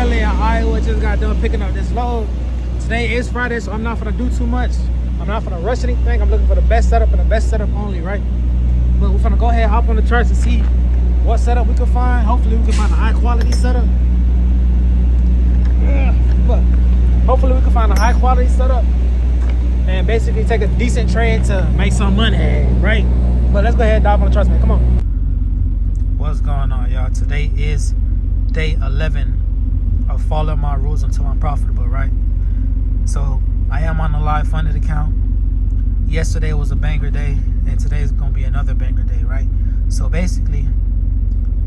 currently in Iowa, just got done picking up this load. Today is Friday, so I'm not gonna do too much. I'm not gonna rush anything. I'm looking for the best setup and the best setup only, right? But we're gonna go ahead, hop on the charts and see what setup we can find. Hopefully we can find a high quality setup. But hopefully we can find a high quality setup and basically take a decent trade to make some money, right? But let's go ahead and dive on the charts, man. Come on. What's going on, y'all? Today is day 11 of following my rules until I'm profitable, right? So I am on a live funded account. Yesterday was a banger day, and today is going to be another banger day, right? So basically,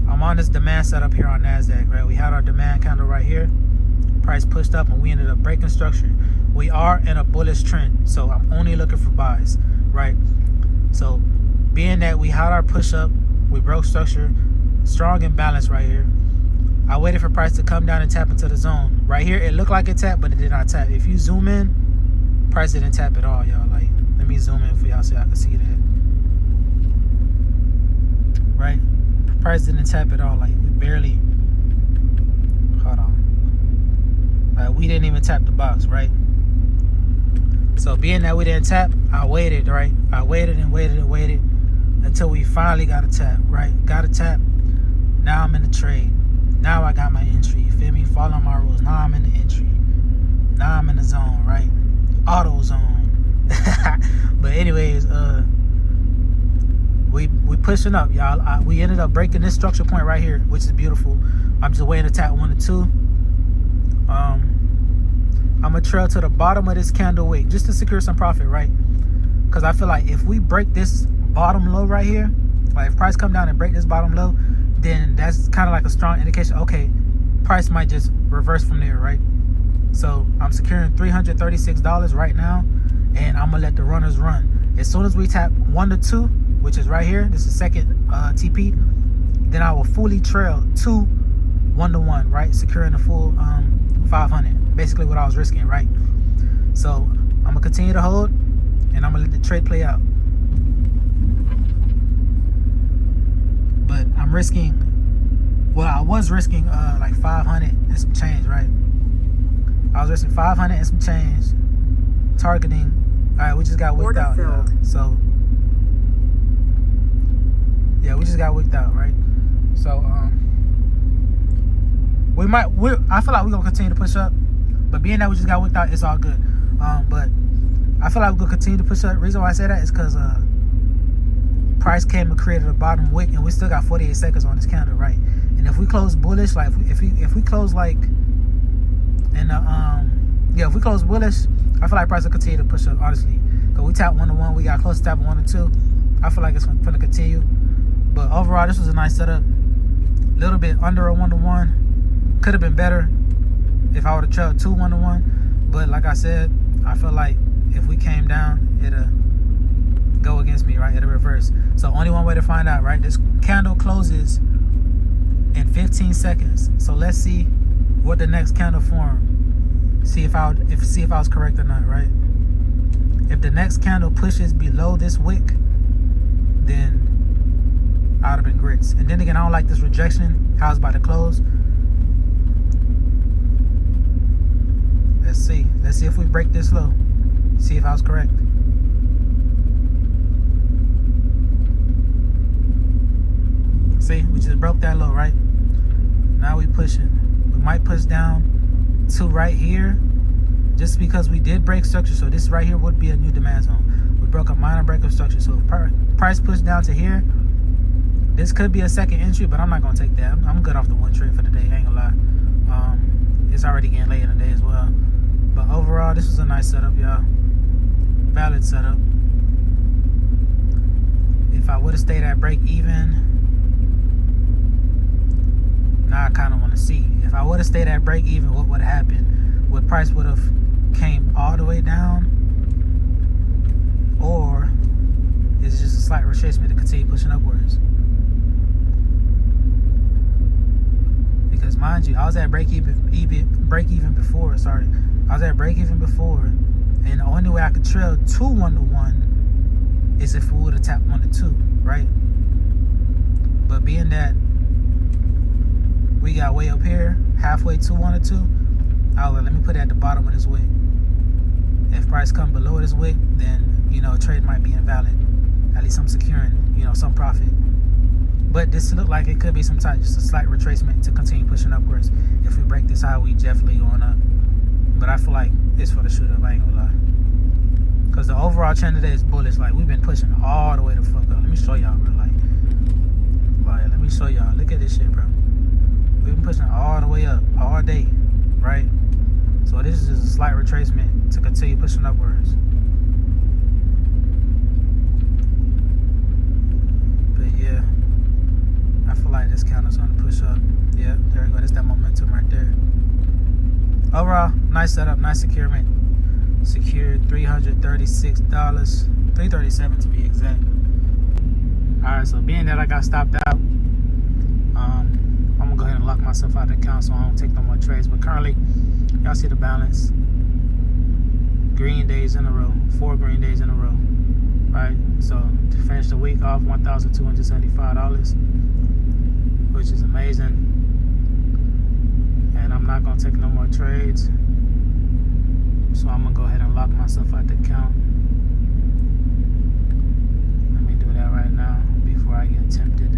I'm on this demand setup here on NASDAQ, right? We had our demand candle right here. Price pushed up, and we ended up breaking structure. We are in a bullish trend, so I'm only looking for buys, right? So being that we had our push up, we broke structure, strong and balanced right here. I waited for price to come down and tap into the zone. Right here, it looked like it tapped, but it did not tap. If you zoom in, price didn't tap at all, y'all. Like, let me zoom in for y'all so y'all can see that. Right? Price didn't tap at all. Like, we barely, hold on. Like, we didn't even tap the box, right? So being that we didn't tap, I waited, right? I waited and waited and waited until we finally got a tap, right? Got a tap. Now I'm in the trade. Now I got my entry, you feel me? Following my rules. Now I'm in the entry. Now I'm in the zone, right? Auto zone. But anyways, we pushing up, y'all. We ended up breaking this structure point right here, which is beautiful. I'm just waiting to tap 1 or 2. I'm gonna trail to the bottom of this candle wick just to secure some profit, right? Because I feel like if we break this bottom low right here, like if price come down and break this bottom low, then that's kind of like a strong indication. Okay, price might just reverse from there, right? So I'm securing $336 right now, and I'm gonna let the runners run. As soon as we tap 1 to 2, which is right here, this is second TP, then I will fully trail to 1 to 1, right? Securing the full 500, basically what I was risking, right? So I'm gonna continue to hold, and I'm gonna let the trade play out. But I'm risking, well, I was risking like 500 and some change, right? I was risking 500 and some change, targeting. All right, we just got wicked out, y'all. So yeah, we just got wicked out, right? So I feel like we're gonna continue to push up, but being that we just got wicked out, it's all good. But I feel like we're gonna continue to push up. The reason why I say that is because price came and created a bottom wick, and we still got 48 seconds on this candle, right? And if we close bullish, like if we close like in the if we close bullish, I feel like price will continue to push up, honestly. Because we tapped 1 to 1, we got close to tapping 1 to 2. I feel like it's gonna continue. But overall, this was a nice setup. A little bit under a 1 to 1. Could have been better if I would have trailed 2 1 to 1. But like I said, I feel like if we came down, it'll go against me, right? It'll reverse. So only one way to find out, right? This candle closes in 15 seconds. So let's see what the next candle form. See if I was correct or not, right? If the next candle pushes below this wick, then I would have been grits. And then again, I don't like this rejection, how it's about to close. Let's see. Let's see if we break this low. See if I was correct. See, we just broke that low, right? Now we pushing. We might push down to right here, just because we did break structure. So this right here would be a new demand zone. We broke a minor break of structure. So if price pushed down to here, this could be a second entry, but I'm not gonna take that. I'm good off the 1 trade for the day. I ain't gonna lie. It's already getting late in the day as well. But overall, this was a nice setup, y'all. Valid setup. If I would have stayed at break even, now I kind of want to see. If I would have stayed at break even, what would have happened? Would price would have came all the way down, or is it just a slight retracement to continue pushing upwards? Because mind you, I was at break even before. Sorry, I was at break even before, and the only way I could trail to 1 to 1 is if we would have tapped 1 to 2, right? But being that we got way up here, halfway to 1 or 2. I was like, let me put it at the bottom of this wick. If price come below this wick, then, you know, trade might be invalid. At least I'm securing, you know, some profit. But this look like it could be some type, just a slight retracement to continue pushing upwards. If we break this high, we definitely going up. But I feel like it's for the shoot up, I ain't gonna lie. Because the overall trend today is bullish. Like, we've been pushing all the way the fuck up. Let me show y'all, bro. Like, let me show y'all. Look at this shit, bro. We've been pushing all the way up all day, right? So this is just a slight retracement to continue pushing upwards. But yeah, I feel like this candle's gonna push up. Yeah, there we go. That's that momentum right there. Overall, nice setup, nice securement. Secured $336, $337 to be exact. Alright, so being that I got stopped out, I'm gonna go ahead and lock myself out of the account so I don't take no more trades. But currently, y'all see the balance. Green days in a row, 4 green days in a row. Right? So to finish the week off, $1,275, which is amazing. And I'm not gonna take no more trades. So I'm gonna go ahead and lock myself out the account. Let me do that right now before I get tempted.